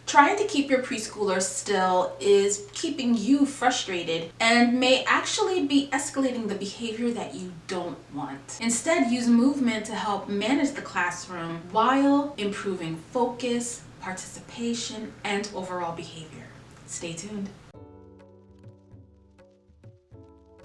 Trying to keep your preschooler still is keeping you frustrated and may actually be escalating the behavior that you don't want. Instead, use movement to help manage the classroom while improving focus, participation, and overall behavior. Stay tuned.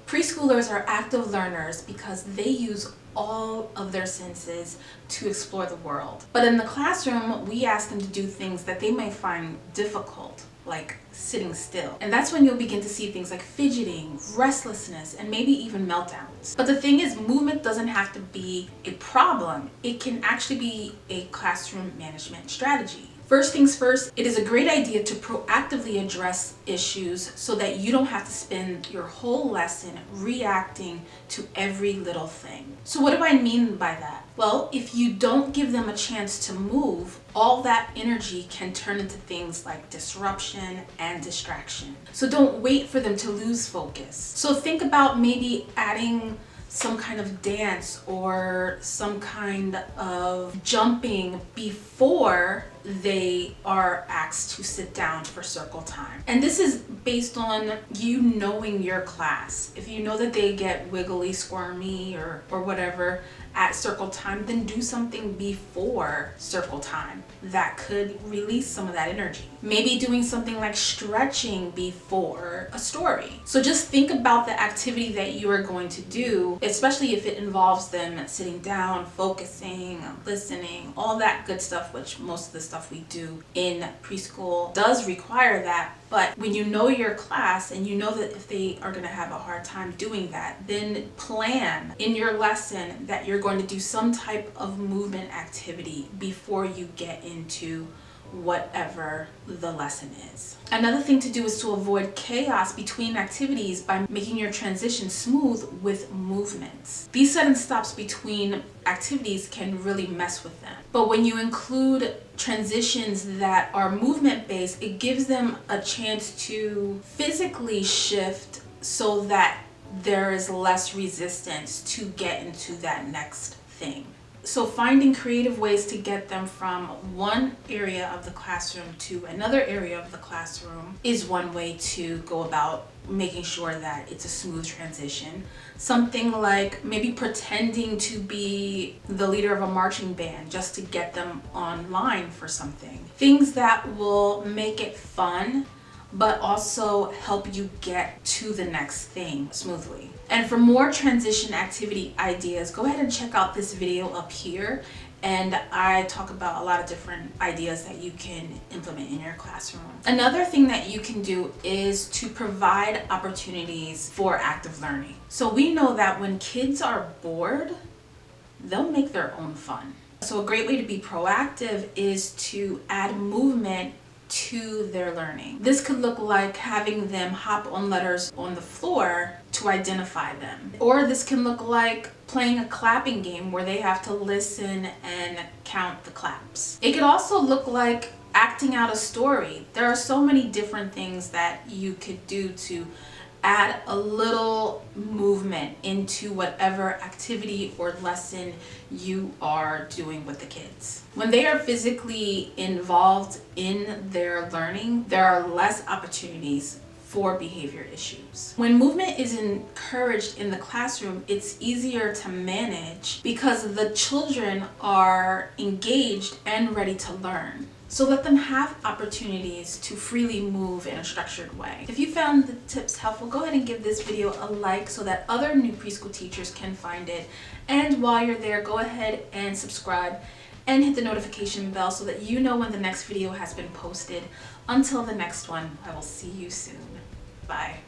Preschoolers are active learners because they use all of their senses to explore the world. But in the classroom, we ask them to do things that they may find difficult, like sitting still. And that's when you'll begin to see things like fidgeting, restlessness, and maybe even meltdowns. But the thing is, movement doesn't have to be a problem. It can actually be a classroom management strategy. First things first, it is a great idea to proactively address issues so that you don't have to spend your whole lesson reacting to every little thing. So what do I mean by that? Well, if you don't give them a chance to move, all that energy can turn into things like disruption and distraction. So don't wait for them to lose focus. So think about maybe adding some kind of dance or some kind of jumping before they are asked to sit down for circle time. And this is based on you knowing your class. If you know that they get wiggly, squirmy, or whatever at circle time, then do something before circle time that could release some of that energy. Maybe doing something like stretching before a story. So just think about the activity that you are going to do, especially if it involves them sitting down, focusing, listening, all that good stuff, which most of the stuff we do in preschool does require that. But when you know your class and you know that if they are going to have a hard time doing that, then plan in your lesson that you're going to do some type of movement activity before you get into whatever the lesson is. Another thing to do is to avoid chaos between activities by making your transition smooth with movements. These sudden stops between activities can really mess with them. But when you include transitions that are movement based, it gives them a chance to physically shift so that there is less resistance to get into that next thing. So finding creative ways to get them from one area of the classroom to another area of the classroom is one way to go about making sure that it's a smooth transition. Something like maybe pretending to be the leader of a marching band just to get them online for something. Things that will make it fun, but also help you get to the next thing smoothly. And for more transition activity ideas, go ahead and check out this video up here. And I talk about a lot of different ideas that you can implement in your classroom. Another thing that you can do is to provide opportunities for active learning. So we know that when kids are bored, they'll make their own fun. So a great way to be proactive is to add movement to their learning. This could look like having them hop on letters on the floor to identify them. Or this can look like playing a clapping game where they have to listen and count the claps. It could also look like acting out a story. There are so many different things that you could do to add a little movement into whatever activity or lesson you are doing with the kids. When they are physically involved in their learning, there are less opportunities for behavior issues. When movement is encouraged in the classroom, it's easier to manage because the children are engaged and ready to learn. So let them have opportunities to freely move in a structured way. If you found the tips helpful, go ahead and give this video a like so that other new preschool teachers can find it. And while you're there, go ahead and subscribe and hit the notification bell so that you know when the next video has been posted. Until the next one, I will see you soon. Bye.